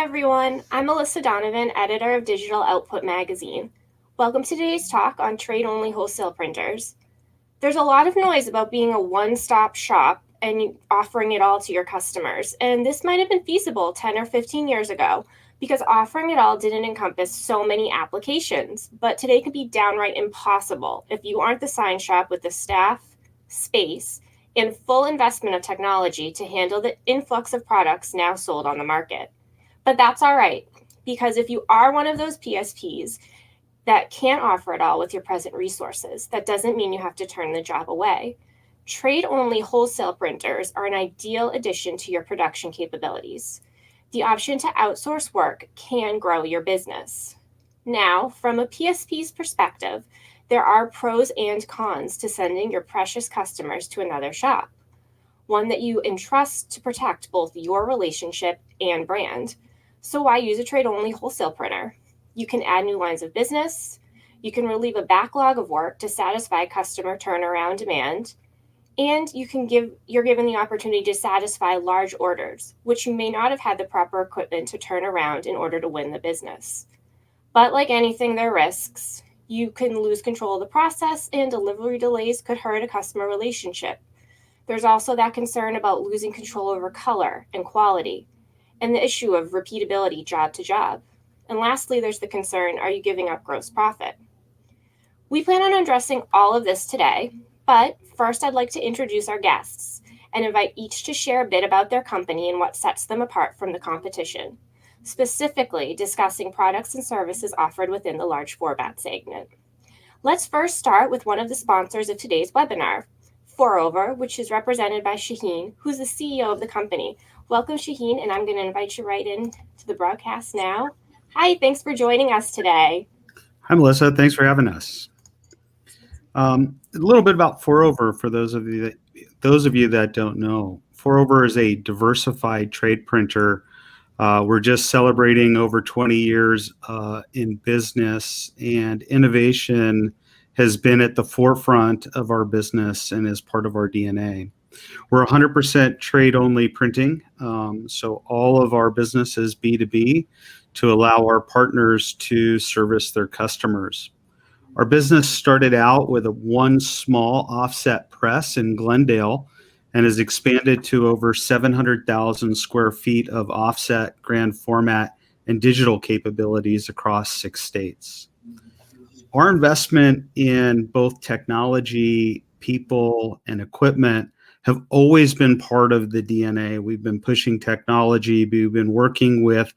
everyone, I'm Melissa Donovan, editor of Digital Output Magazine. Welcome to today's talk on trade-only wholesale printers. There's a lot of noise about being a one-stop shop and offering it all to your customers, and this might have been feasible 10 or 15 years ago because offering it all didn't encompass so many applications, but today can be downright impossible if you aren't the sign shop with the staff, space, and full investment of technology to handle the influx of products now sold on the market. But that's all right, because if you are one of those PSPs that can't offer it all with your present resources, that doesn't mean you have to turn the job away. Trade-only wholesale printers are an ideal addition to your production capabilities. The option to outsource work can grow your business. Now, from a PSP's perspective, there are pros and cons to sending your precious customers to another shop, one that you entrust to protect both your relationship and brand. So why use a trade-only wholesale printer? You can add new lines of business, you can relieve a backlog of work to satisfy customer turnaround demand, and you're given the opportunity to satisfy large orders, which you may not have had the proper equipment to turn around in order to win the business. But like anything, there are risks. You can lose control of the process, and delivery delays could hurt a customer relationship. There's also that concern about losing control over color and quality, and the issue of repeatability job to job. And lastly, there's the concern, are you giving up gross profit? We plan on addressing all of this today, but first I'd like to introduce our guests and invite each to share a bit about their company and what sets them apart from the competition, specifically discussing products and services offered within the large format segment. Let's first start with one of the sponsors of today's webinar, Forover, which is represented by Shaheen, who's the CEO of the company. Welcome, Shaheen, and I'm going to invite you right in to the broadcast now. Hi, thanks for joining us today. Hi, Melissa. Thanks for having us. A little bit about Forover for those of you that don't know. Forover is a diversified trade printer. We're just celebrating over 20 years in business, and innovation has been at the forefront of our business and is part of our DNA. We're 100% trade-only printing, so all of our business is B2B to allow our partners to service their customers. Our business started out with one small offset press in Glendale and has expanded to over 700,000 square feet of offset, grand format, and digital capabilities across 6 states. Our investment in both technology, people, and equipment have always been part of the DNA. We've been pushing technology. We've been working with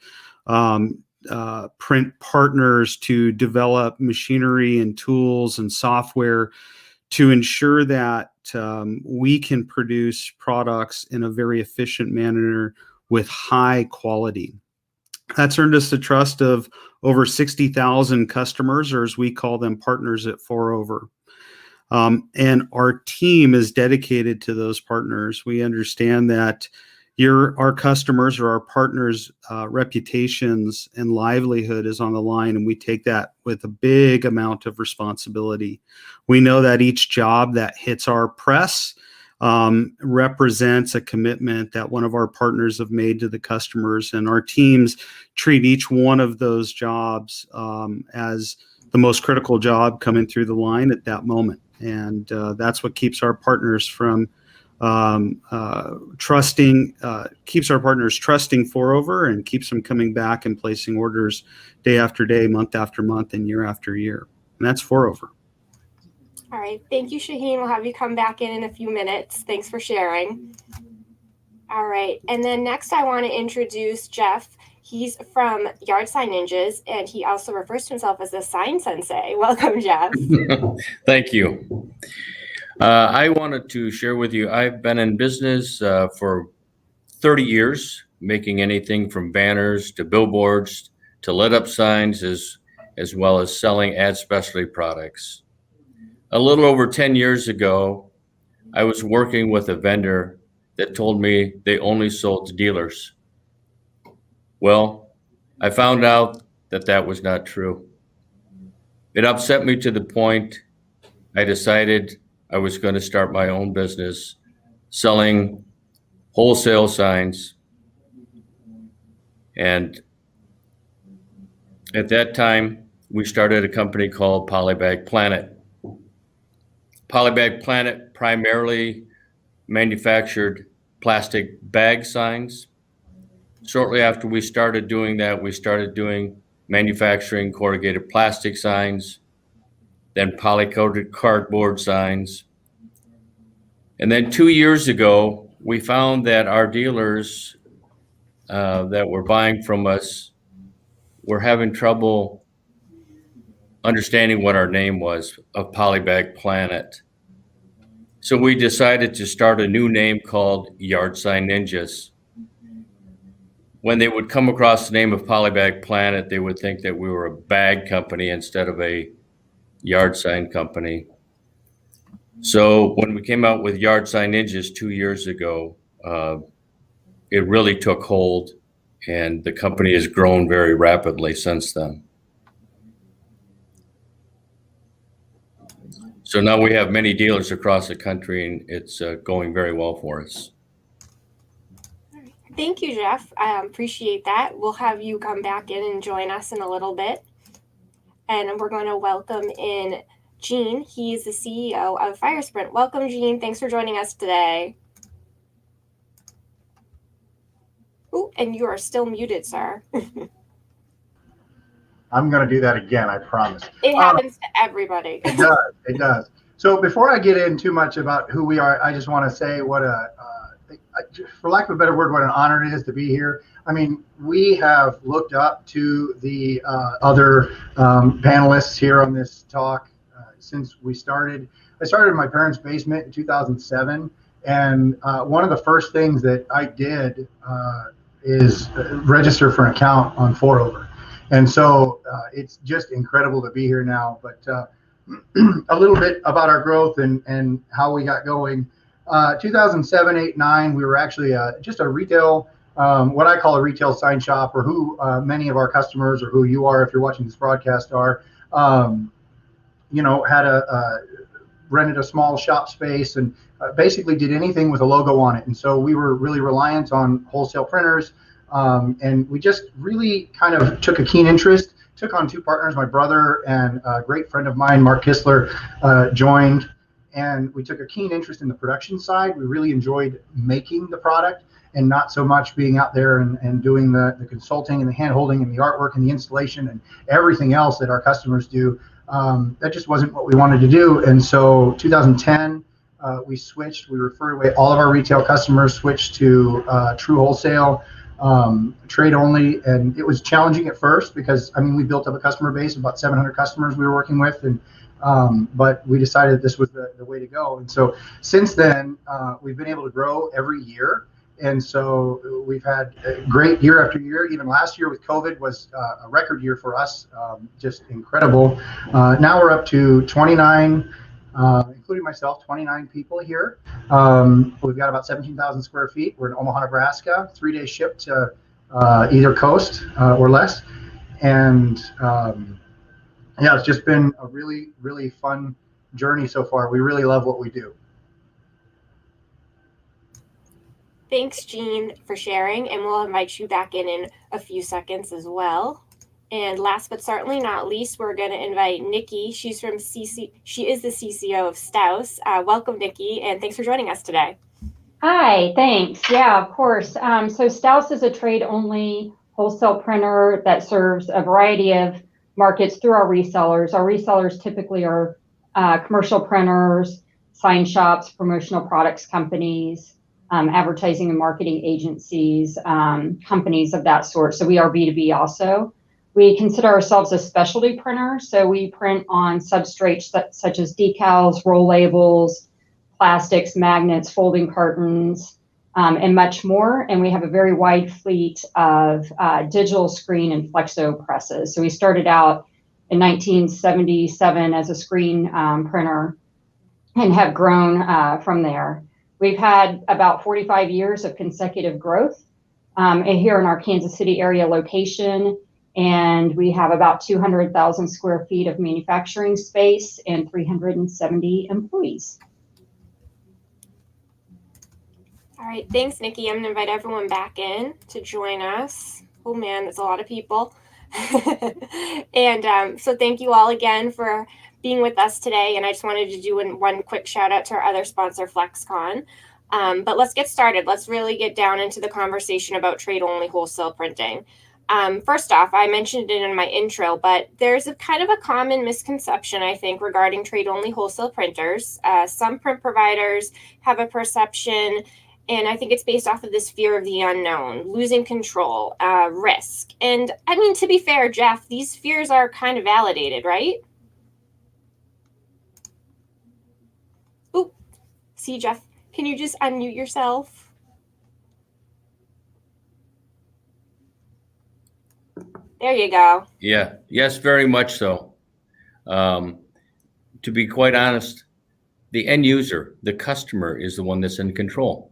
print partners to develop machinery and tools and software to ensure that we can produce products in a very efficient manner with high quality. That's earned us the trust of over 60,000 customers, or as we call them, partners at Forover. And our team is dedicated to those partners. We understand that our customers or our partners' reputations and livelihood is on the line, and we take that with a big amount of responsibility. We know that each job that hits our press represents a commitment that one of our partners have made to the customers, and our teams treat each one of those jobs as the most critical job coming through the line at that moment. And that's what keeps our partners from trusting Forover and keeps them coming back and placing orders day after day, month after month, and year after year. And that's Forover. All right. Thank you, Shaheen. We'll have you come back in a few minutes. Thanks for sharing. All right. And then next I want to introduce Jeff. He's from Yard Sign Ninjas, and he also refers to himself as the sign sensei. Welcome, Jeff. Thank you. I wanted to share with you, I've been in business for 30 years, making anything from banners to billboards to lit up signs, as well as selling ad specialty products. A little over 10 years ago, I was working with a vendor that told me they only sold to dealers. Well, I found out that that was not true. It upset me to the point I decided I was going to start my own business selling wholesale signs. And At that time, we started a company called Polybag Planet. Polybag Planet primarily manufactured plastic bag signs. Shortly after we started doing that, we started doing manufacturing corrugated plastic signs, then polycoated cardboard signs. And then 2 years ago, we found that our dealers that were buying from us were having trouble understanding what our name was of Polybag Planet. So we decided to start a new name called Yard Sign Ninjas. When they would come across the name of Polybag Planet, they would think that we were a bag company instead of a yard sign company. So when we came out with Yard Sign Ninjas 2 years ago, it really took hold, and the company has grown very rapidly since then. So now we have many dealers across the country, and it's going very well for us. Thank you, Jeff. I appreciate that. We'll have you come back in and join us in a little bit. And we're going to welcome in Gene. He's the CEO of FireSprint. Welcome, Gene. Thanks for joining us today. Oh, and you are still muted, sir. I'm going to do that again, I promise. It happens to everybody. It does. It does. So before I get in too much about who we are, I just want to say what for lack of a better word, what an honor it is to be here. I mean, we have looked up to the other panelists here on this talk since we started. I started in my parents' basement in 2007. And one of the first things that I did is register for an account on FourOver. And so it's just incredible to be here now. But a little bit about our growth and how we got going. 2007, 8, 9, we were actually just a retail, what I call a retail sign shop, or who many of our customers, or who you are if you're watching this broadcast, are, had rented a small shop space and basically did anything with a logo on it. And so we were really reliant on wholesale printers. And we just really kind of took a keen interest, took on two partners. My brother and a great friend of mine, Mark Kistler, joined, and we took a keen interest in the production side. We really enjoyed making the product and not so much being out there and doing the consulting and the hand-holding and the artwork and the installation and everything else that our customers do. That just wasn't what we wanted to do. And so 2010, we switched. We referred away all of our retail customers, switched to true wholesale, trade only. And it was challenging at first because, I mean, we built up a customer base of about 700 customers we were working with. And but we decided that this was the way to go. And so since then, we've been able to grow every year. And so we've had a great year after year. Even last year with COVID was a record year for us, just incredible. Now we're up to 29, including myself, 29 people here. We've got about 17,000 square feet. We're in Omaha, Nebraska, 3-day ship to either coast or less. And yeah, it's just been a really, really fun journey so far. We really love what we do. Thanks, Gene, for sharing, and we'll invite you back in a few seconds as well. And last but certainly not least, we're going to invite Nikki. She's from She is the CCO of Staus. Welcome, Nikki, and thanks for joining us today. Hi, thanks. Yeah, of course. So Staus is a trade-only wholesale printer that serves a variety of markets through our resellers. Our resellers typically are commercial printers, sign shops, promotional products companies, advertising and marketing agencies, companies of that sort. So we are B2B also. We consider ourselves a specialty printer. So we print on substrates such as decals, roll labels, plastics, magnets, folding cartons, and much more. And we have a very wide fleet of digital screen and flexo presses. So we started out in 1977 as a screen printer and have grown from there. We've had about 45 years of consecutive growth here in our Kansas City area location, and we have about 200,000 square feet of manufacturing space and 370 employees. All right, thanks, Nikki. I'm going to invite everyone back in to join us. Oh man, that's a lot of people. And so thank you all again for being with us today. And I just wanted to do one quick shout out to our other sponsor, FlexCon. But let's get started. Let's really get down into the conversation about trade-only wholesale printing. First off, I mentioned it in my intro, but there's a kind of a common misconception, I think, regarding trade-only wholesale printers. Some print providers have a perception, and I think it's based off of this fear of the unknown, losing control, risk. And I mean, to be fair, Jeff, these fears are kind of validated, right? Oop, see, Jeff, can you just unmute yourself? There you go. Yeah, yes, very much so. To be quite honest, the end user, the customer, is the one that's in control.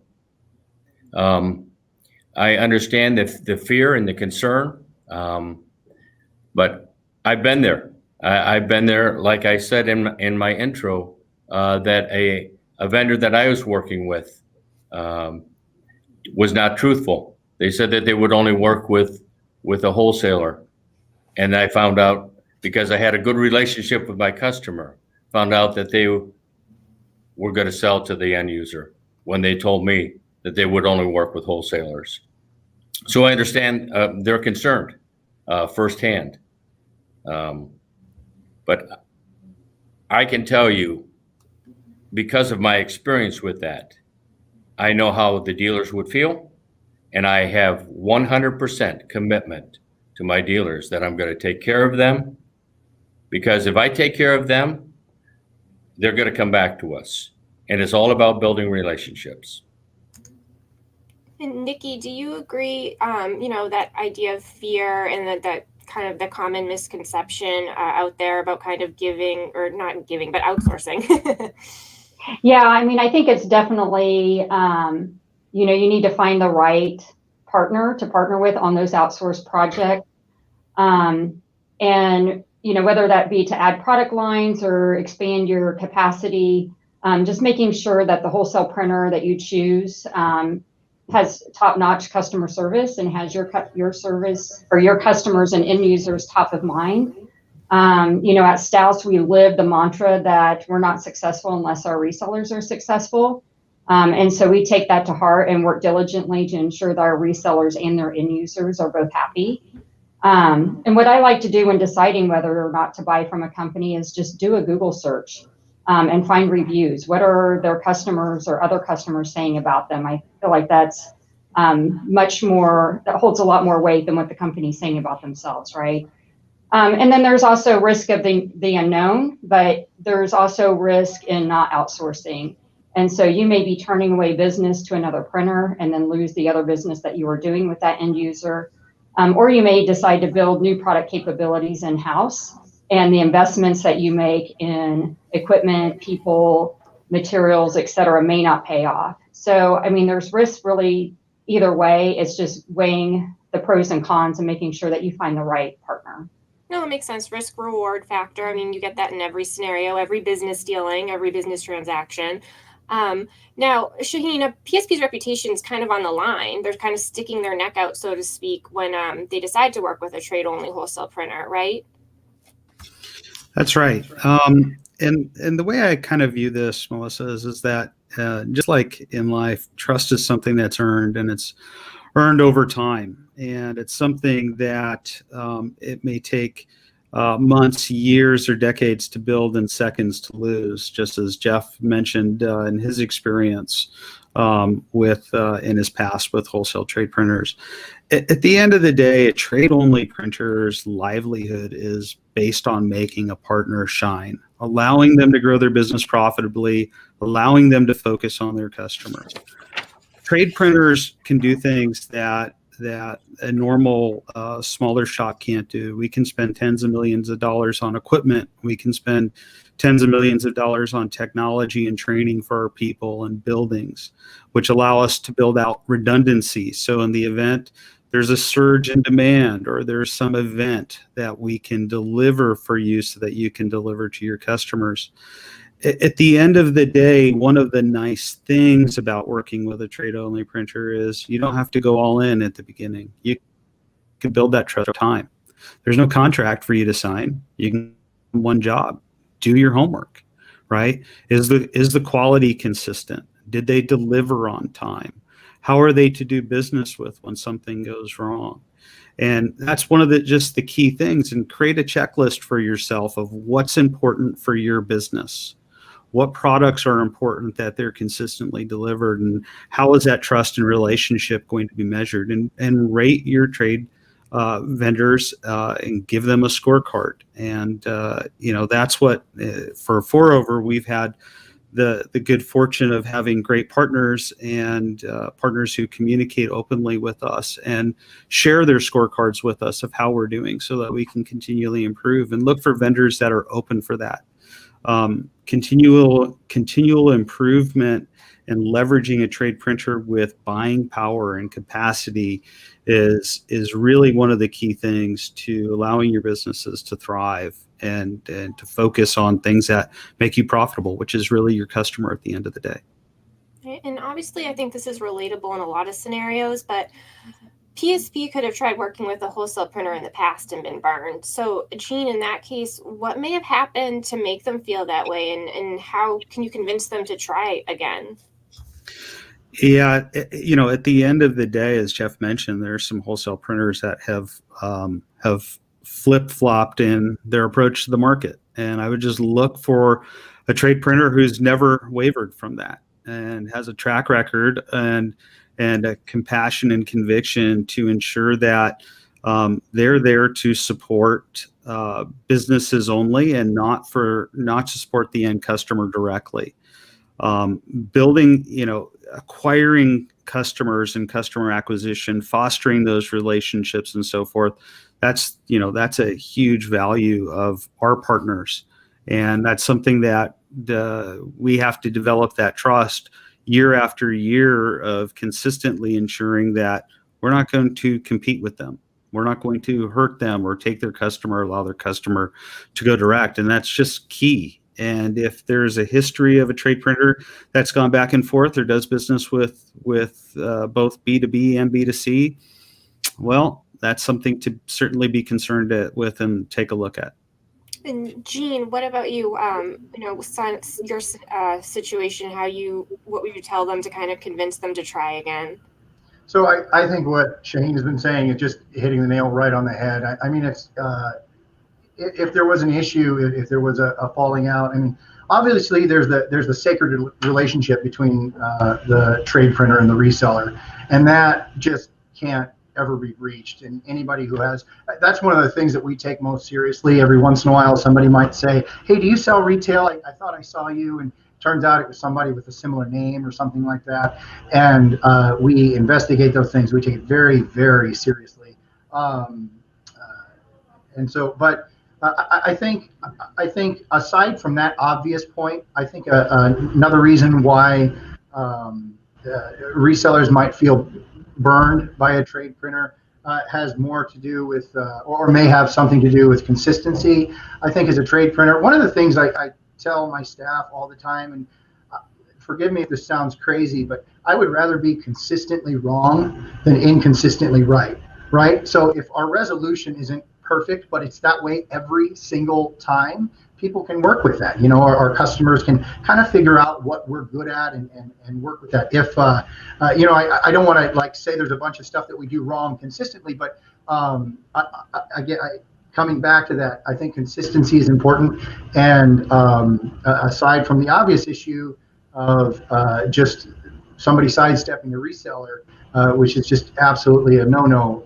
I understand the fear and the concern, but I've been there. I've been there, like I said in my intro, that a vendor that I was working with was not truthful. They said that they would only work with a wholesaler. And I found out, because I had a good relationship with my customer, found out that they were going to sell to the end user when they told me that they would only work with wholesalers. So I understand they're concerned firsthand. But I can tell you, because of my experience with that, I know how the dealers would feel, and I have 100% commitment to my dealers that I'm going to take care of them, because if I take care of them, they're going to come back to us. And it's all about building relationships. And Nikki, do you agree, that idea of fear and that kind of the common misconception out there about kind of giving, or not giving, but outsourcing? Yeah, I mean, I think it's definitely, you need to find the right partner to partner with on those outsourced projects. And, whether that be to add product lines or expand your capacity, just making sure that the wholesale printer that you choose has top-notch customer service and has your service or your customers and end users top of mind. At Staus, we live the mantra that we're not successful unless our resellers are successful. And so we take that to heart and work diligently to ensure that our resellers and their end users are both happy. And what I like to do when deciding whether or not to buy from a company is just do a Google search and find reviews. What are their customers or other customers saying about them? I feel like that's that holds a lot more weight than what the company's saying about themselves, right? And then there's also risk of the unknown, but there's also risk in not outsourcing. And so you may be turning away business to another printer and then lose the other business that you were doing with that end user. Or you may decide to build new product capabilities in-house, and the investments that you make in equipment, people, materials, et cetera, may not pay off. So, I mean, there's risk really either way. It's just weighing the pros and cons and making sure that you find the right partner. No, it makes sense. Risk reward factor. I mean, you get that in every scenario, every business dealing, every business transaction. Now, Shaheen, PSP's reputation is kind of on the line. They're kind of sticking their neck out, so to speak, when they decide to work with a trade-only wholesale printer, right? That's right. And the way I kind of view this, Melissa, is that just like in life, trust is something that's earned, and it's earned over time. And it's something that it may take months, years, or decades to build and seconds to lose, just as Jeff mentioned in his experience in his past with wholesale trade printers. At the end of the day, a trade-only printer's livelihood is based on making a partner shine, allowing them to grow their business profitably, allowing them to focus on their customers. Trade printers can do things that a normal smaller shop can't do. We can spend tens of millions of dollars on equipment. We can spend tens of millions of dollars on technology and training for our people and buildings, which allow us to build out redundancy. So in the event there's a surge in demand, or there's some event that we can deliver for you so that you can deliver to your customers. At the end of the day, one of the nice things about working with a trade-only printer is you don't have to go all in at the beginning. You can build that trust over time. There's no contract for you to sign. You can one job, do your homework, right? Is the quality consistent? Did they deliver on time? How are they to do business with when something goes wrong? And that's one of the key things. And create a checklist for yourself of what's important for your business. What products are important that they're consistently delivered, and how is that trust and relationship going to be measured? And rate your trade vendors and give them a scorecard. And that's what for Four Over we've had the good fortune of having great partners and partners who communicate openly with us and share their scorecards with us of how we're doing, so that we can continually improve and look for vendors that are open for that. Continual improvement and leveraging a trade printer with buying power and capacity is really one of the key things to allowing your businesses to thrive and to focus on things that make you profitable, which is really your customer at the end of the day. And obviously, I think this is relatable in a lot of scenarios, but PSP could have tried working with a wholesale printer in the past and been burned. So, Gene, in that case, what may have happened to make them feel that way, and how can you convince them to try again? Yeah, at the end of the day, as Jeff mentioned, there are some wholesale printers that have flip-flopped in their approach to the market, and I would just look for a trade printer who's never wavered from that and has a track record and a compassion and conviction to ensure that they're there to support businesses only, and not to support the end customer directly. Building, acquiring customers and customer acquisition, fostering those relationships and so forth. That's a huge value of our partners. And that's something that we have to develop, that trust year after year of consistently ensuring that we're not going to compete with them. We're not going to hurt them or take their customer, allow their customer to go direct. And that's just key. And if there's a history of a trade printer that's gone back and forth or does business with both B2B and B2C, well, that's something to certainly be concerned with and take a look at. And Gene, what about you? Your situation, what would you tell them to kind of convince them to try again? So I think what Shaheen has been saying is just hitting the nail right on the head. I mean, it's if there was an issue, if there was a falling out, I mean, obviously there's the sacred relationship between the trade printer and the reseller, and that just can't ever be breached. And anybody who has, that's one of the things that we take most seriously. Every once in a while, somebody might say, "Hey, do you sell retail? I thought I saw you," and turns out it was somebody with a similar name or something like that. And we investigate those things. We take it very, very seriously. And so, but I think aside from that obvious point, I think another reason why resellers might feel burned by a trade printer has more to do with, or may have something to do with consistency. I think as a trade printer, one of the things I tell my staff all the time, and forgive me if this sounds crazy, but I would rather be consistently wrong than inconsistently right. Right? So if our resolution isn't perfect, but it's that way every single time, people can work with that. Our customers can kind of figure out what we're good at and work with that. If I don't want to say there's a bunch of stuff that we do wrong consistently, but coming back to that, I think consistency is important. And aside from the obvious issue of just somebody sidestepping a reseller, which is just absolutely a no-no,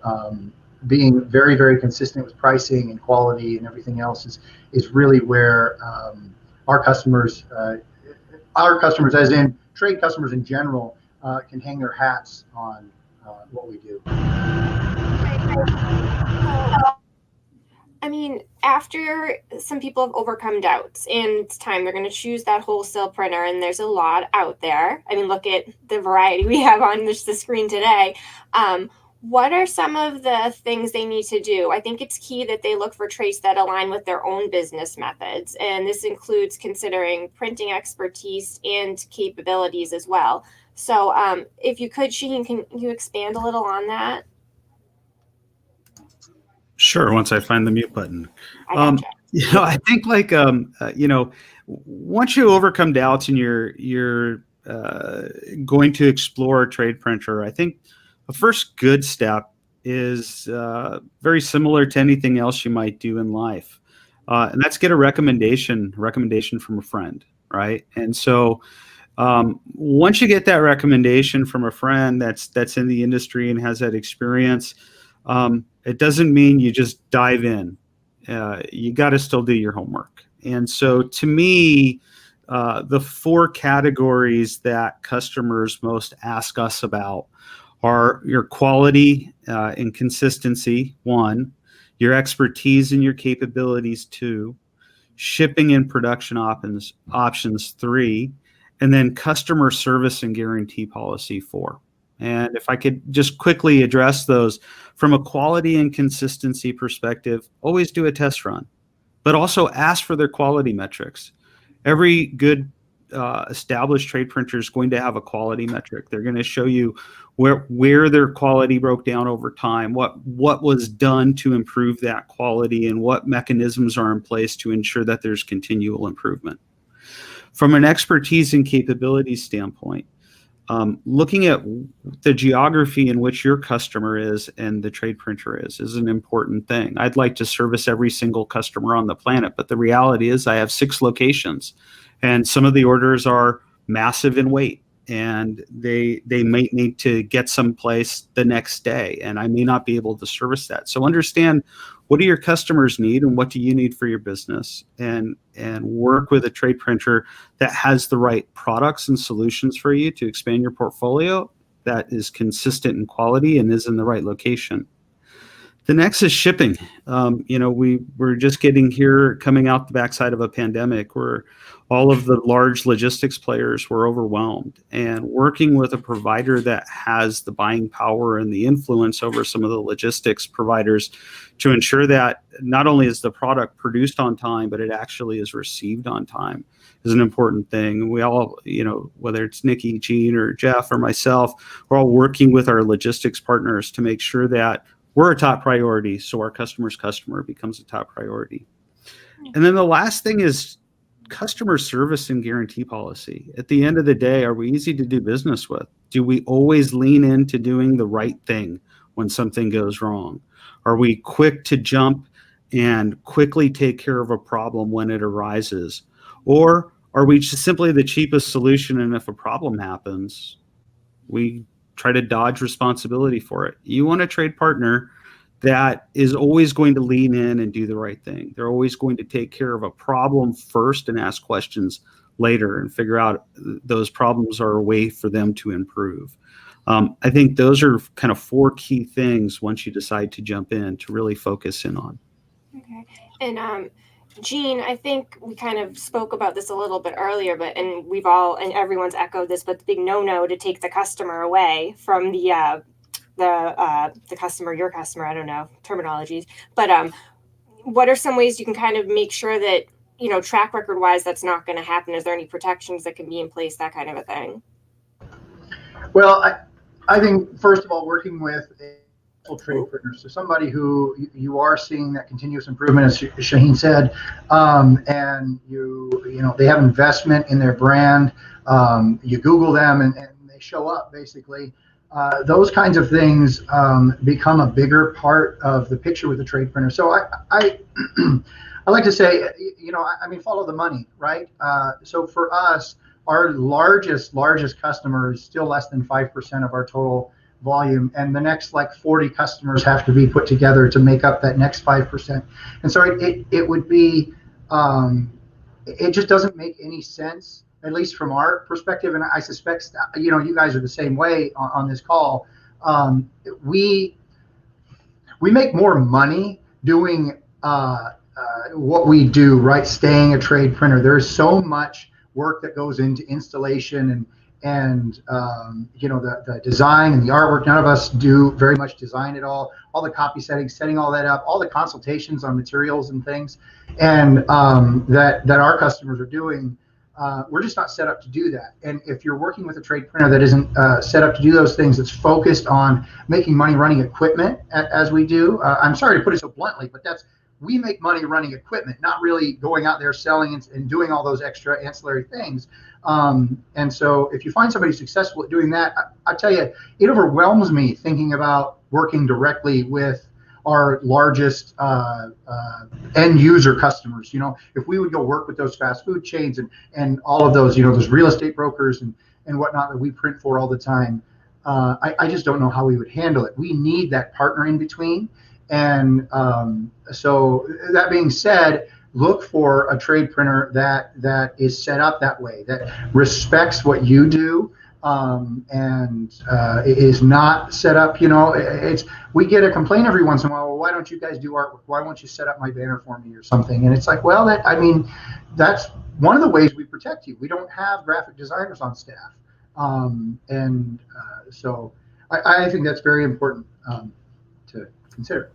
being very, very consistent with pricing and quality and everything else is really where our customers, as in trade customers in general, can hang their hats on what we do. I mean, after some people have overcome doubts and it's time, they're going to choose that wholesale printer, and there's a lot out there. I mean, look at the variety we have on the screen today. What are some of the things they need to do? I think it's key that they look for trades that align with their own business methods, and this includes considering printing expertise and capabilities as well. So if you could, Shaheen, can you expand a little on that? Sure. Once I find the mute button. I gotcha. I think like, once you overcome doubts and you're going to explore a trade printer, I think the first good step is very similar to anything else you might do in life. And that's get a recommendation from a friend, right? And so once you get that recommendation from a friend that's in the industry and has that experience, it doesn't mean you just dive in. You got to still do your homework. And so to me, the four categories that customers most ask us about are your quality and consistency, one, your expertise and your capabilities, two, shipping and production options, three, and then customer service and guarantee policy, four. And if I could just quickly address those from a quality and consistency perspective, always do a test run, but also ask for their quality metrics. Every good established trade printer is going to have a quality metric. They're going to show you where their quality broke down over time, what was done to improve that quality, and what mechanisms are in place to ensure that there's continual improvement. From an expertise and capability standpoint, looking at the geography in which your customer is and the trade printer is an important thing. I'd like to service every single customer on the planet, but the reality is I have 6 locations, and some of the orders are massive in weight, and they might need to get someplace the next day, and I may not be able to service that. So understand, what do your customers need and what do you need for your business, and work with a trade printer that has the right products and solutions for you to expand your portfolio, that is consistent in quality and is in the right location. The next is shipping. We're just coming out the backside of a pandemic where all of the large logistics players were overwhelmed, and working with a provider that has the buying power and the influence over some of the logistics providers to ensure that not only is the product produced on time, but it actually is received on time is an important thing. We all, whether it's Nikki, Gene, or Jeff, or myself, we're all working with our logistics partners to make sure that we're a top priority, so our customer's customer becomes a top priority. And then the last thing is customer service and guarantee policy. At the end of the day, are we easy to do business with? Do we always lean into doing the right thing when something goes wrong? Are we quick to jump and quickly take care of a problem when it arises? Or are we just simply the cheapest solution, and if a problem happens, we try to dodge responsibility for it? You want a trade partner that is always going to lean in and do the right thing. They're always going to take care of a problem first and ask questions later and figure out those problems are a way for them to improve. I think those are kind of 4 key things once you decide to jump in to really focus in on. Okay. And Gene, I think we kind of spoke about this a little bit earlier, and everyone's echoed this, but the big no-no to take the customer away from the customer, your customer, I don't know, terminologies, but what are some ways you can kind of make sure that, track record wise, that's not going to happen? Is there any protections that can be in place, that kind of a thing? Well, I think, first of all, working with a trade printer, so somebody who you are seeing that continuous improvement, as Shaheen said, and they have investment in their brand. You Google them and they show up, basically. Those kinds of things become a bigger part of the picture with the trade printer. So I like to say, follow the money, right? So for us, our largest customer is still less than 5% of our total volume, and the next 40 customers have to be put together to make up that next 5%. And so it would be, it just doesn't make any sense, at least from our perspective, and I suspect you guys are the same way on this call. We make more money doing what we do, right? Staying a trade printer. There's so much work that goes into installation and the design and the artwork. None of us do very much design at all the copy setting all that up, all the consultations on materials and things, and that our customers are doing. We're just not set up to do that. And if you're working with a trade printer that isn't set up to do those things, that's focused on making money running equipment as we do, I'm sorry to put it so bluntly, but we make money running equipment, not really going out there selling and doing all those extra ancillary things. And so if you find somebody successful at doing that, I tell you, it overwhelms me thinking about working directly with our largest end user customers. If we would go work with those fast food chains and all of those, those real estate brokers and whatnot that we print for all the time, I just don't know how we would handle it. We need that partner in between. And so that being said, look for a trade printer that is set up that way, that respects what you do, and is not set up. We get a complaint every once in a while. Well, why don't you guys do artwork? Why won't you set up my banner for me or something? And it's like, well, that's one of the ways we protect you. We don't have graphic designers on staff, so I think that's very important to consider.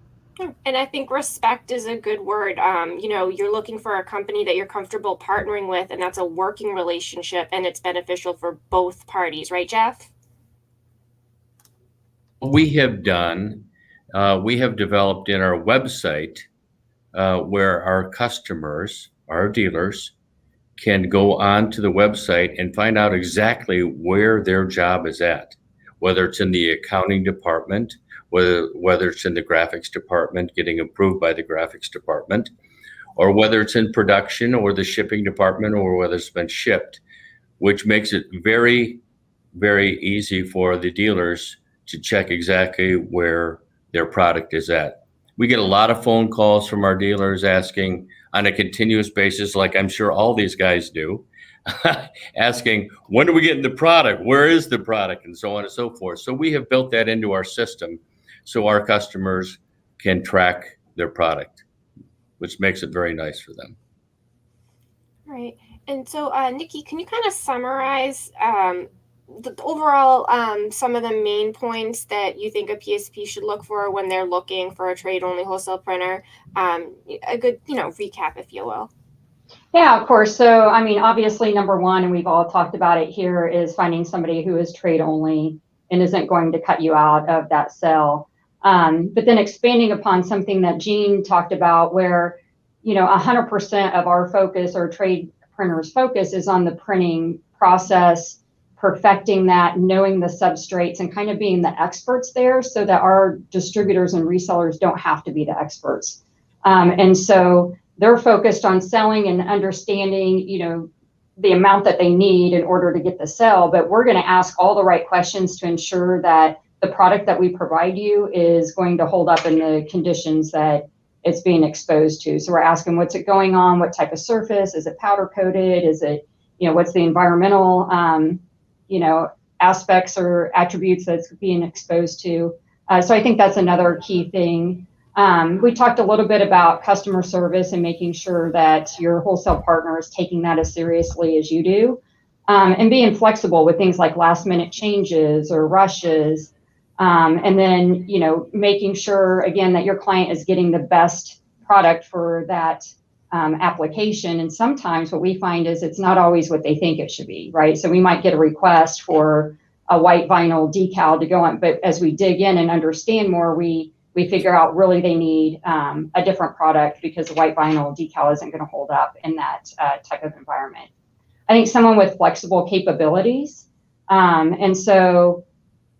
And I think respect is a good word. You're looking for a company that you're comfortable partnering with, and that's a working relationship, and it's beneficial for both parties, right, Jeff? We have developed in our website where our customers, our dealers, can go on to the website and find out exactly where their job is at, whether it's in the accounting department, whether it's in the graphics department getting approved by the graphics department, or whether it's in production or the shipping department, or whether it's been shipped, which makes it very, very easy for the dealers to check exactly where their product is at. We get a lot of phone calls from our dealers asking on a continuous basis, like I'm sure all these guys do, asking, when are we getting the product? Where is the product? And so on and so forth. So we have built that into our system so our customers can track their product, which makes it very nice for them. All right. And so, Nikki, can you kind of summarize the overall some of the main points that you think a PSP should look for when they're looking for a trade-only wholesale printer? A good, recap, if you will. Yeah, of course. So, obviously, number one, and we've all talked about it here, is finding somebody who is trade only and isn't going to cut you out of that sale. But then expanding upon something that Jean talked about, where 100% of our focus, or trade printers' focus, is on the printing process, perfecting that, knowing the substrates, and kind of being the experts there, so that our distributors and resellers don't have to be the experts. And so they're focused on selling and understanding, the amount that they need in order to get the sale. But we're going to ask all the right questions to ensure that the product that we provide you is going to hold up in the conditions that it's being exposed to. So we're asking, what's it going on? What type of surface? Is it powder coated? Is it, what's the environmental, aspects or attributes that's being exposed to? So I think that's another key thing. We talked a little bit about customer service and making sure that your wholesale partner is taking that as seriously as you do, and being flexible with things like last minute changes or rushes. And then, making sure, again, that your client is getting the best product for that application. And sometimes what we find is it's not always what they think it should be, right? So we might get a request for a white vinyl decal to go on, but as we dig in and understand more, we figure out really they need a different product, because the white vinyl decal isn't going to hold up in that type of environment. I think someone with flexible capabilities. And so,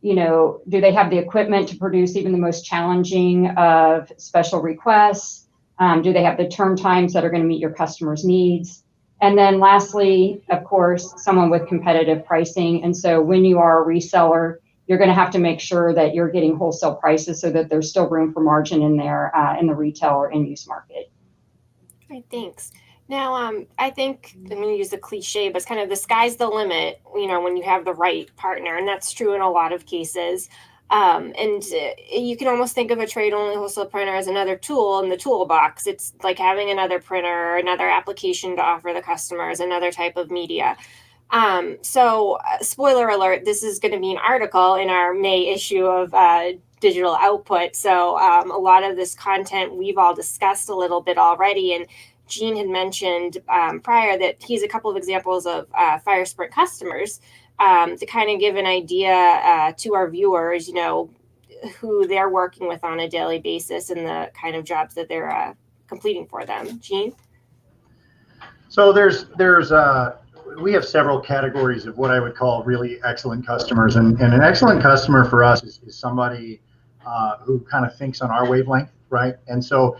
do they have the equipment to produce even the most challenging of special requests? Do they have the turn times that are going to meet your customers' needs? And then lastly, of course, someone with competitive pricing. And so when you are a reseller, you're going to have to make sure that you're getting wholesale prices so that there's still room for margin in there in the retail or end-use market. Great, thanks. Now, I think I'm going to use a cliche, but it's kind of the sky's the limit, when you have the right partner, and that's true in a lot of cases. And you can almost think of a trade-only wholesale printer as another tool in the toolbox. It's like having another printer, another application to offer the customers, another type of media. So spoiler alert, this is going to be an article in our May issue of Digital Output. So a lot of this content we've all discussed a little bit already. And Gene had mentioned prior that he's a couple of examples of Fire Sprint customers to kind of give an idea to our viewers, who they're working with on a daily basis and the kind of jobs that they're completing for them. Gene? So we have several categories of what I would call really excellent customers, and an excellent customer for us is somebody who kind of thinks on our wavelength, right? And so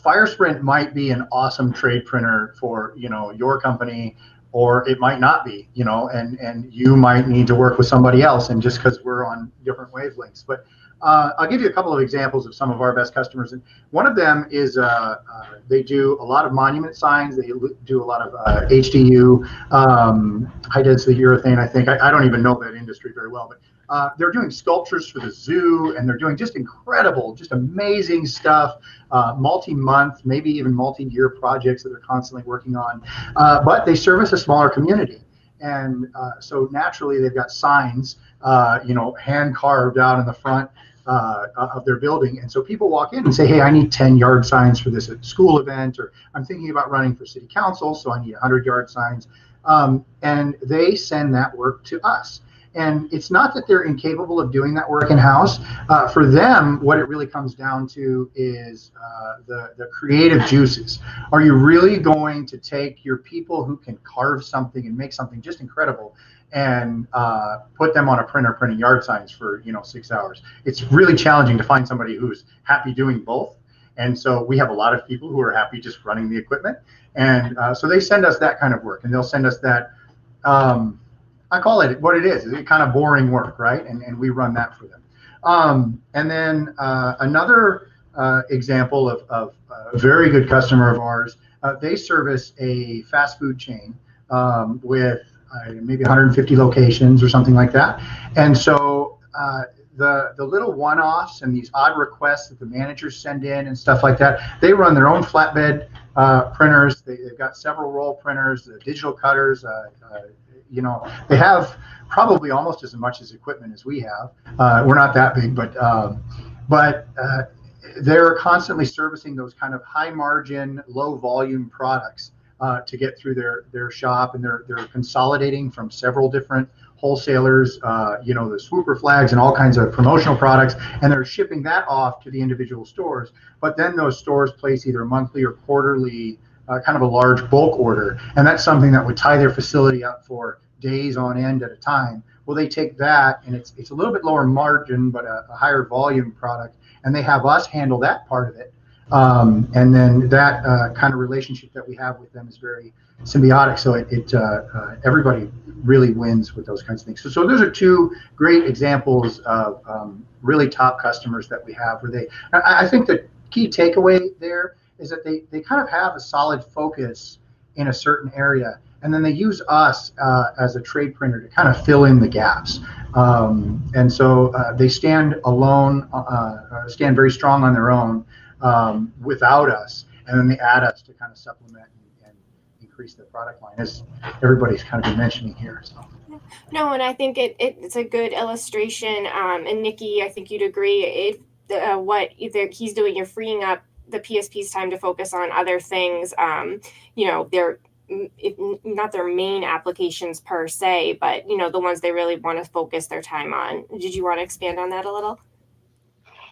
FireSprint might be an awesome trade printer for your company, or it might not be, and you might need to work with somebody else, and just because we're on different wavelengths. But I'll give you a couple of examples of some of our best customers. And one of them is they do a lot of monument signs. They do a lot of HDU, high density urethane, I think. I don't even know that industry very well, but they're doing sculptures for the zoo, and they're doing just incredible, just amazing stuff, multi-month, maybe even multi-year projects that they're constantly working on. But they service a smaller community. And so naturally, they've got signs, hand carved out in the front of their building. And so people walk in and say, hey, I need 10 yard signs for this school event, or I'm thinking about running for city council, so I need 100 yard signs. And they send that work to us. And it's not that they're incapable of doing that work in-house. For them, what it really comes down to is the creative juices. Are you really going to take your people who can carve something and make something just incredible and put them on a printer printing yard signs for 6 hours? It's really challenging to find somebody who's happy doing both. And so we have a lot of people who are happy just running the equipment. And so they send us that kind of work, and they'll send us that. I call it what it is. It's kind of boring work, right? And we run that for them. And then another example of a very good customer of ours, they service a fast food chain with maybe 150 locations or something like that. And so the little one-offs and these odd requests that the managers send in and stuff like that, they run their own flatbed printers. They've got several roll printers, digital cutters. They have probably almost as much as equipment as we have. We're not that big, but they're constantly servicing those kind of high margin, low volume products to get through their shop, and they're consolidating from several different wholesalers, the swooper flags and all kinds of promotional products, and they're shipping that off to the individual stores. But then those stores place either monthly or quarterly kind of a large bulk order, and that's something that would tie their facility up for days on end at a time. Well, they take that, and it's a little bit lower margin, but a higher volume product, and they have us handle that part of it. And then that kind of relationship that we have with them is very symbiotic. So everybody really wins with those kinds of things. So those are two great examples of really top customers that we have. I think the key takeaway there is that they kind of have a solid focus in a certain area, and then they use us as a trade printer to kind of fill in the gaps. And so they stand alone, stand very strong on their own without us, and then they add us to kind of supplement and increase their product line, as everybody's kind of been mentioning here. So. No, and I think it's a good illustration. And Nikki, I think you'd agree. What either he's doing, you're freeing up the PSP's time to focus on other things. They're not their main applications per se, but the ones they really want to focus their time on. Did you want to expand on that a little?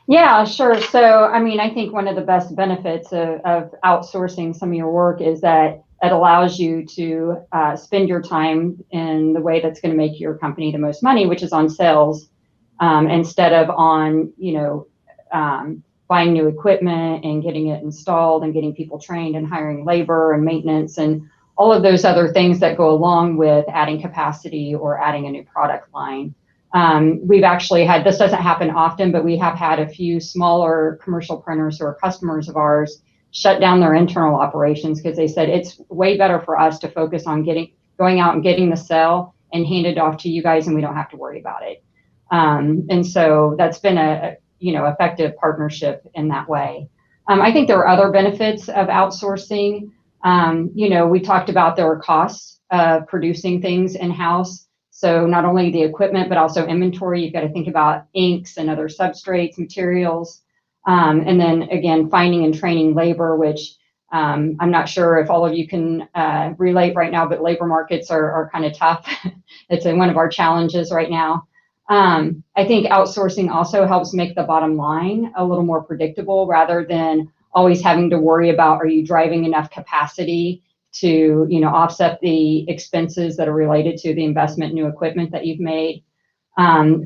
Yeah, sure. So, I think one of the best benefits of outsourcing some of your work is that it allows you to spend your time in the way that's going to make your company the most money, which is on sales, instead of on, buying new equipment and getting it installed and getting people trained and hiring labor and maintenance and all of those other things that go along with adding capacity or adding a new product line. We've actually had, this doesn't happen often, but we have had a few smaller commercial printers who are customers of ours shut down their internal operations because they said it's way better for us to focus on going out and getting the cell and hand it off to you guys, and we don't have to worry about it. And so that's been a effective partnership in that way. I think there are other benefits of outsourcing. We talked about there are costs of producing things in-house. So not only the equipment, but also inventory. You've got to think about inks and other substrates, materials. And then again, finding and training labor, which I'm not sure if all of you can relate right now, but labor markets are kind of tough. It's one of our challenges right now. I think outsourcing also helps make the bottom line a little more predictable rather than always having to worry about, are you driving enough capacity to, offset the expenses that are related to the investment in new equipment that you've made.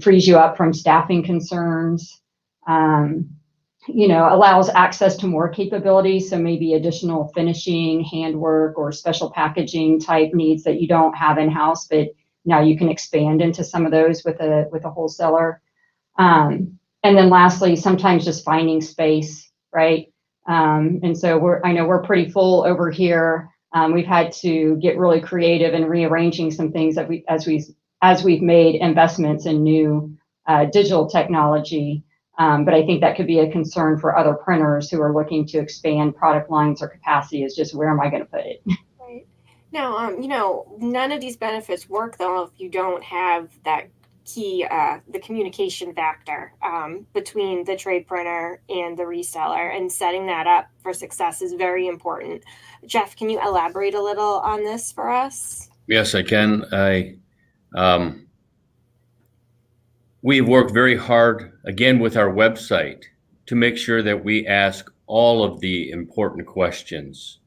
Frees you up from staffing concerns, allows access to more capabilities. So maybe additional finishing, handwork, or special packaging type needs that you don't have in-house, but now you can expand into some of those with a wholesaler. And then lastly, sometimes just finding space, right? And so I know we're pretty full over here. We've had to get really creative in rearranging some things that as we've made investments in new digital technology. But I think that could be a concern for other printers who are looking to expand product lines or capacity, is just, where am I going to put it? Right. Now, none of these benefits work though if you don't have that key, the communication factor between the trade printer and the reseller, and setting that up for success is very important. Jeff, can you elaborate a little on this for us? Yes, I can. We've worked very hard, again, with our website to make sure that we ask all of the important questions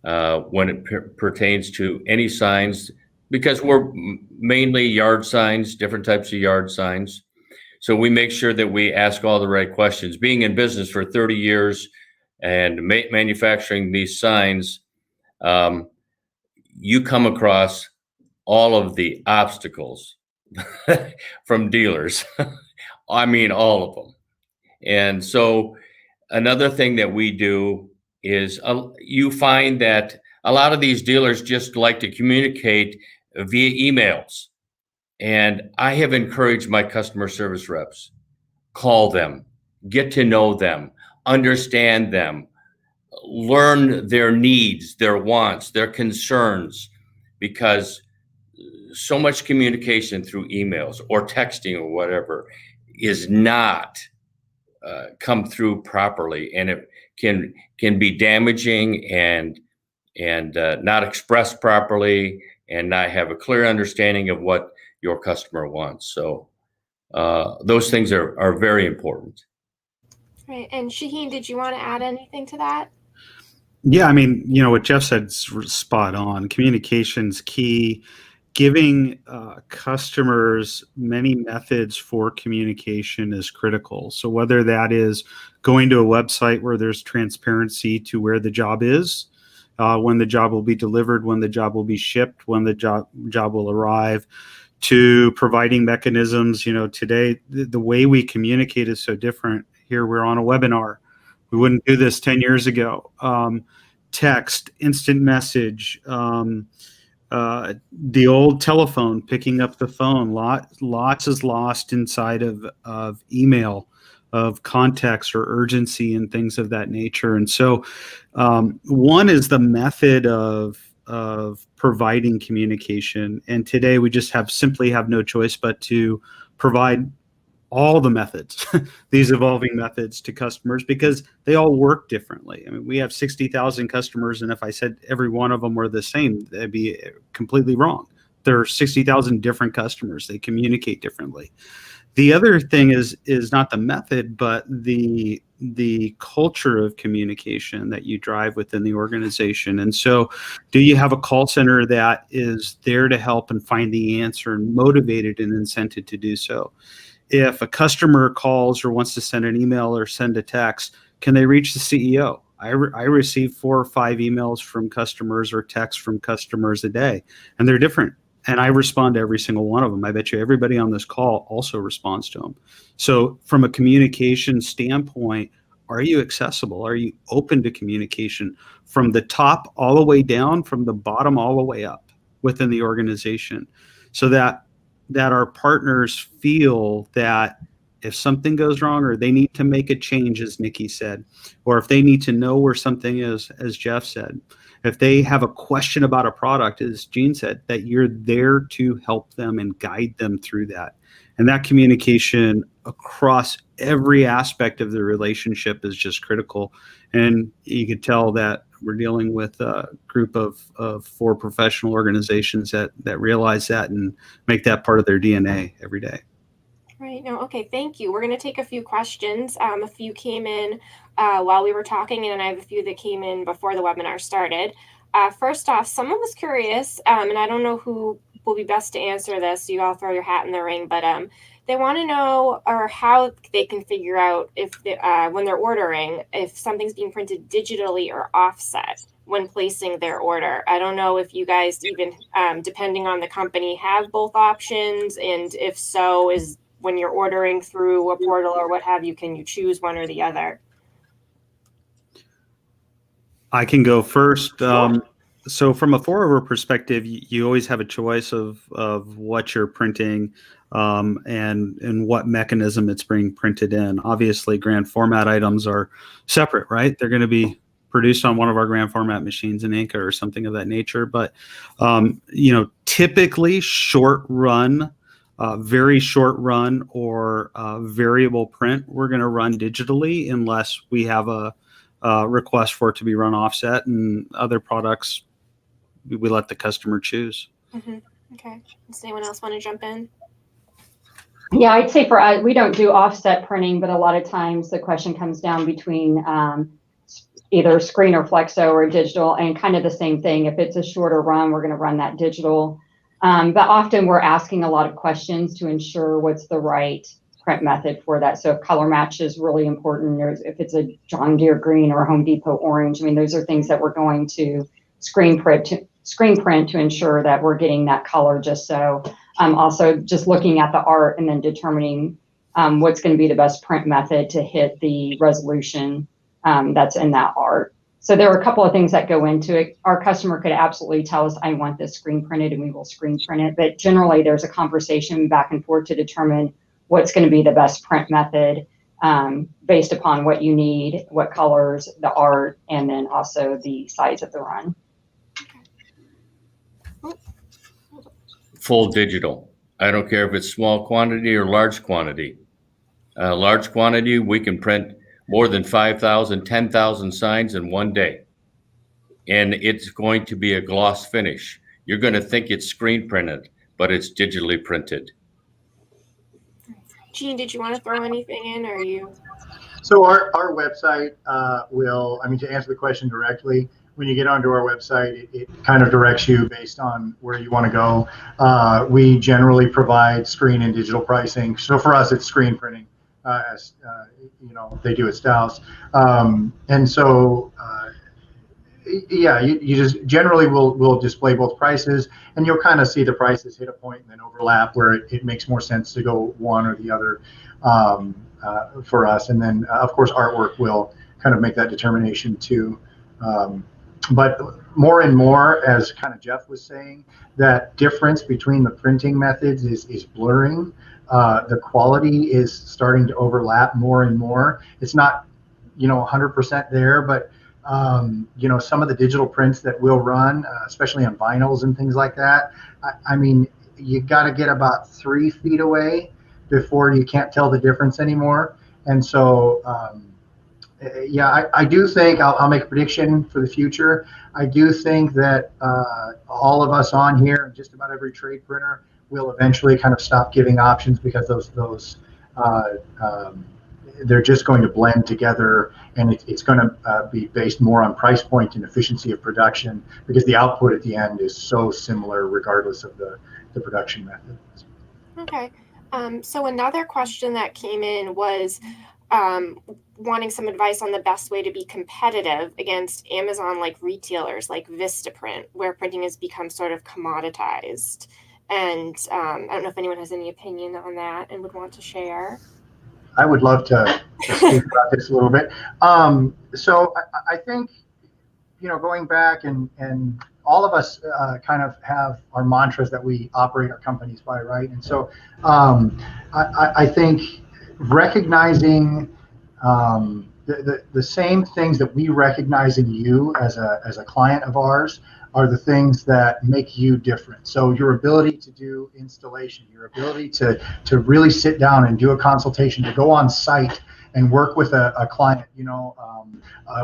when it pertains to any signs, because we're mainly yard signs, different types of yard signs. So we make sure that we ask all the right questions. Being in business for 30 years and manufacturing these signs, you come across all of the obstacles from dealers. I mean, all of them. And so another thing that we do is you find that a lot of these dealers just like to communicate via emails. And I have encouraged my customer service reps, call them, get to know them, understand them, learn their needs, their wants, their concerns, because so much communication through emails or texting or whatever is not come through properly, and it can be damaging and not expressed properly, and not have a clear understanding of what your customer wants. So those things are very important. Right. And Shaheen, did you want to add anything to that? Yeah, I mean, what Jeff said is spot on. Communication's key. Giving customers many methods for communication is critical. So whether that is going to a website where there's transparency to where the job is, when the job will be delivered, when the job will be shipped, when the job will arrive, to providing mechanisms. Today, the way we communicate is so different. Here we're on a webinar. We wouldn't do this 10 years ago. Text, instant message, the old telephone, picking up the phone. Lots is lost inside of email, of context or urgency and things of that nature. And so one is the method of providing communication. And today we just simply have no choice but to provide all the methods, these evolving methods, to customers, because they all work differently. I mean, we have 60,000 customers, and if I said every one of them were the same, that'd be completely wrong. There are 60,000 different customers. They communicate differently. The other thing is not the method, but the culture of communication that you drive within the organization. And so, do you have a call center that is there to help and find the answer, and motivated and incented to do so? If a customer calls or wants to send an email or send a text, can they reach the CEO? I receive 4 or 5 emails from customers or texts from customers a day, and they're different. And I respond to every single one of them. I bet you everybody on this call also responds to them. So from a communication standpoint, are you accessible? Are you open to communication from the top all the way down, from the bottom all the way up within the organization, so that our partners feel that if something goes wrong, or they need to make a change, as Nikki said, or if they need to know where something is, as Jeff said, if they have a question about a product, as Gene said, that you're there to help them and guide them through that. And that communication across every aspect of the relationship is just critical. And you could tell that we're dealing with a group of 4 professional organizations that realize that and make that part of their DNA every day. Right. No. Okay. Thank you. We're going to take a few questions. A few came in while we were talking, and I have a few that came in before the webinar started. First off, someone was curious, and I don't know who will be best to answer this. So you all throw your hat in the ring, but they want to know or how they can figure out if when they're ordering, if something's being printed digitally or offset when placing their order. I don't know if you guys even, depending on the company, have both options, and if so, is when you're ordering through a portal or what have you, can you choose one or the other? I can go first. Sure. So from a for-over perspective, you always have a choice of what you're printing and what mechanism it's being printed in. Obviously, grand format items are separate, right? They're going to be produced on one of our grand format machines in Inca or something of that nature. But, typically short run, very short run or variable print, we're going to run digitally unless we have a request for it to be run offset, and other products we let the customer choose. Mm-hmm. Okay. Does anyone else want to jump in? Yeah, I'd say for us, we don't do offset printing, but a lot of times the question comes down between either screen or flexo or digital, and kind of the same thing. If it's a shorter run, we're going to run that digital. But often we're asking a lot of questions to ensure what's the right print method for that. So if color match is really important, or if it's a John Deere green or a Home Depot orange, I mean, those are things that we're going to screen print to ensure that we're getting that color. Just so also just looking at the art and then determining what's going to be the best print method to hit the resolution that's in that art. So there are a couple of things that go into it. Our customer could absolutely tell us, I want this screen printed, and we will screen print it. But generally there's a conversation back and forth to determine what's going to be the best print method based upon what you need, what colors, the art, and then also the size of the run. Full digital. I don't care if it's small quantity or large quantity. Large quantity, we can print more than 5,000, 10,000 signs in one day. And it's going to be a gloss finish. You're going to think it's screen printed, but it's digitally printed. Gene, did you want to throw anything in, or are you? So our website to answer the question directly, when you get onto our website, it kind of directs you based on where you want to go. We generally provide screen and digital pricing. So for us, it's screen printing, as they do at Styles. And so, you just generally will display both prices, and you'll kind of see the prices hit a point and then overlap where it makes more sense to go one or the other for us. And then, of course, artwork will kind of make that determination too. But more and more, as kind of Jeff was saying, that difference between the printing methods is blurring. The quality is starting to overlap more and more. It's not, 100% there, but some of the digital prints that we'll run, especially on vinyls and things like that, I mean, you got to get about 3 feet away before you can't tell the difference anymore. And so, I do think I'll make a prediction for the future. I do think that all of us on here, just about every trade printer, will eventually kind of stop giving options, because those they're just going to blend together, and it's going to be based more on price point and efficiency of production, because the output at the end is so similar regardless of the production method. Okay. So another question that came in was wanting some advice on the best way to be competitive against Amazon-like retailers like Vistaprint, where printing has become sort of commoditized. And I don't know if anyone has any opinion on that and would want to share. I would love to speak about this a little bit. So I think, going back and all of us kind of have our mantras that we operate our companies by, right? And so I think recognizing the same things that we recognize in you as a client of ours are the things that make you different. So your ability to do installation, your ability to really sit down and do a consultation, to go on site and work with a client,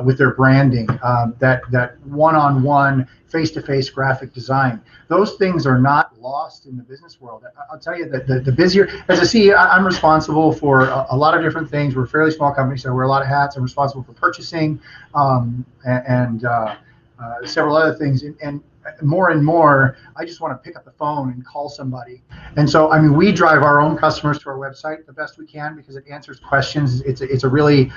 with their branding, that one-on-one, face-to-face graphic design. Those things are not lost in the business world. I'll tell you that the busier, as a CEO, I'm responsible for a lot of different things. We're a fairly small company, so I wear a lot of hats. I'm responsible for purchasing and several other things. And more and more, I just want to pick up the phone and call somebody. And so, I mean, we drive our own customers to our website the best we can because it answers questions. It's a really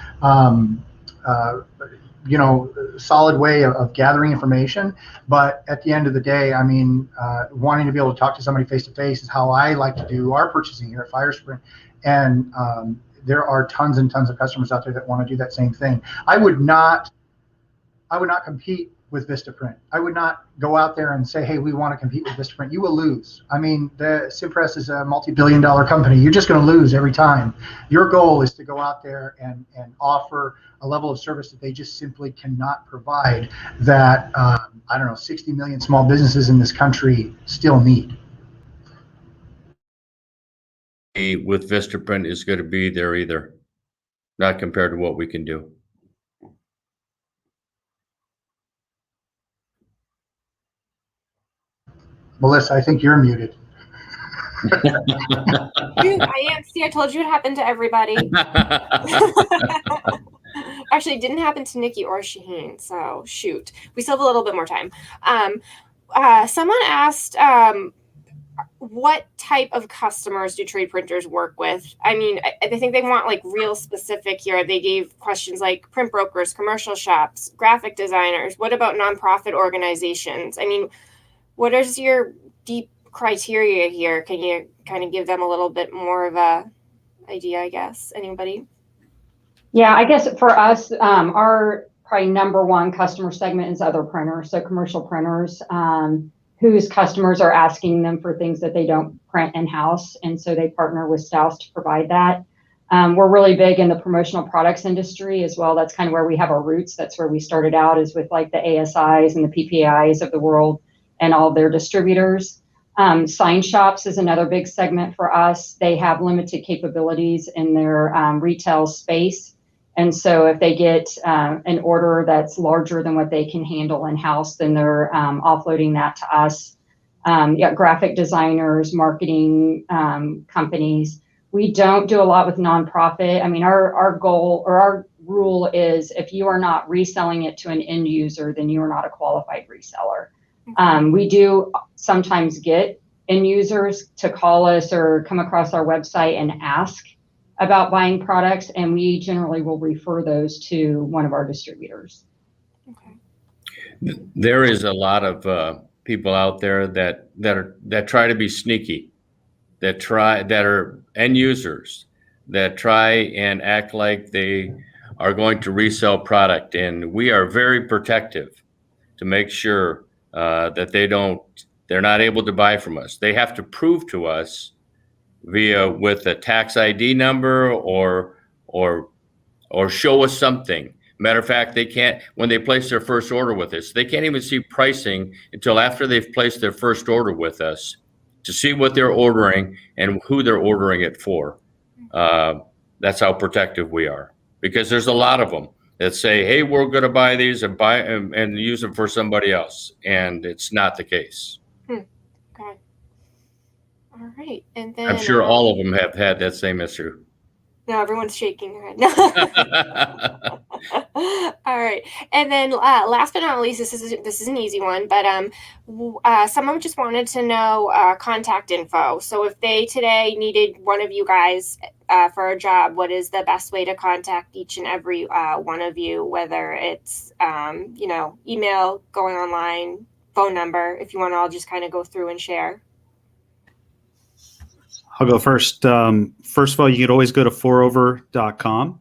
solid way of gathering information. But at the end of the day, I mean, wanting to be able to talk to somebody face to face is how I like to do our purchasing here at Firespring. And there are tons and tons of customers out there that want to do that same thing. I would not compete with Vistaprint. I would not go out there and say, hey, we want to compete with Vistaprint. You will lose. I mean, the Cimpress is a multi-billion-dollar company. You're just going to lose every time. Your goal is to go out there and offer a level of service that they just simply cannot provide that, 60 million small businesses in this country still need. With Vistaprint is going to be there either, not compared to what we can do. Melissa, I think you're muted. I am. See, I told you it happened to everybody. Actually, it didn't happen to Nikki or Shaheen, so shoot. We still have a little bit more time. Someone asked, what type of customers do trade printers work with? I mean, I think they want like real specific here. They gave questions like print brokers, commercial shops, graphic designers. What about nonprofit organizations? I mean, what is your deep criteria here? Can you kind of give them a little bit more of a idea, I guess? Anybody? Yeah, I guess for us, our probably number one customer segment is other printers, so commercial printers whose customers are asking them for things that they don't print in-house, and so they partner with Staus to provide that. We're really big in the promotional products industry as well. That's kind of where we have our roots. That's where we started out, is with like the ASIs and the PPIs of the world and all their distributors. Sign shops is another big segment for us. They have limited capabilities in their retail space. And so if they get an order that's larger than what they can handle in-house, then they're offloading that to us. Graphic designers, marketing companies. We don't do a lot with nonprofit. I mean, our goal or our rule is if you are not reselling it to an end user, then you are not a qualified reseller. We do sometimes get end users to call us or come across our website and ask about buying products, and we generally will refer those to one of our distributors. Okay. There is a lot of people out there that try to be sneaky, that are end users, that try and act like they are going to resell product, and we are very protective to make sure that they're not able to buy from us. They have to prove to us with a tax ID number or show us something. Matter of fact, they can't, when they place their first order with us, they can't even see pricing until after they've placed their first order with us to see what they're ordering and who they're ordering it for. That's how protective we are, because there's a lot of them that say, hey, we're going to buy these and use them for somebody else. And it's not the case. Okay. All right. And then I'm sure all of them have had that same issue. No, everyone's shaking their head. All right. And then last but not least, this is an easy one, but someone just wanted to know contact info. So if they today needed one of you guys for a job, what is the best way to contact each and every one of you, whether it's, email, going online, phone number, if you want to all just kind of go through and share. I'll go first. First of all, you could always go to fourover.com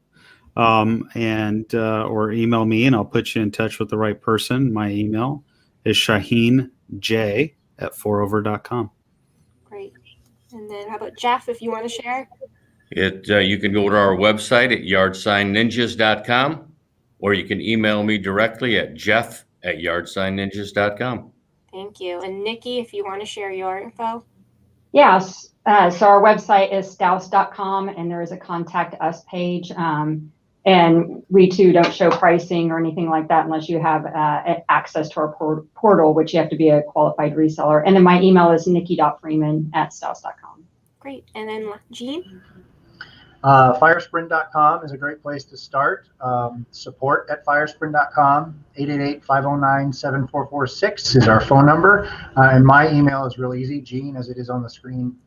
or email me, and I'll put you in touch with the right person. My email is shaheenj@fourover.com. Great. And then how about Jeff, if you want to share? You can go to our website at yardsignninjas.com, or you can email me directly at jeff@yardsignninjas.com. Thank you. And Nikki, if you want to share your info. Yes. So our website is stouse.com, and there is a contact us page. And we too don't show pricing or anything like that unless you have access to our portal, which you have to be a qualified reseller. And then my email is nikki.freeman@stouse.com. Great. And then Jean? Firesprint.com is a great place to start. Support at firesprint.com. 888-509-7446 is our phone number. And my email is real easy, Gene, as it is on the screen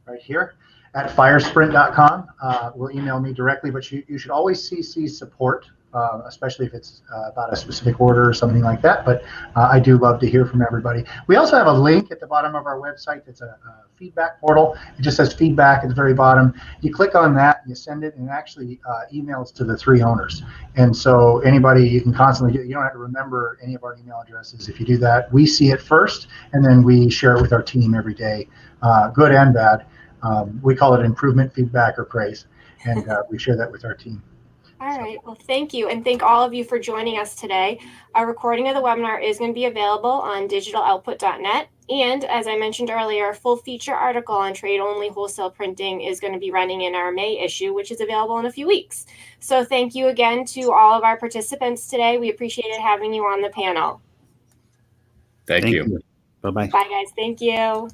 right here, at firesprint.com. Will email me directly, but you should always CC support, especially if it's about a specific order or something like that. But I do love to hear from everybody. We also have a link at the bottom of our website that's a feedback portal. It just says feedback at the very bottom. You click on that, you send it, and it actually emails to the 3 owners. And so anybody, you can constantly you don't have to remember any of our email addresses. If you do that, we see it first, and then we share it with our team every day, good and bad. We call it improvement, feedback, or praise, and we share that with our team. All right. Well, thank you. And thank all of you for joining us today. A recording of the webinar is going to be available on digitaloutput.net. And as I mentioned earlier, a full feature article on trade-only wholesale printing is going to be running in our May issue, which is available in a few weeks. So thank you again to all of our participants today. We appreciated having you on the panel. Thank you. Bye-bye. Bye, guys. Thank you.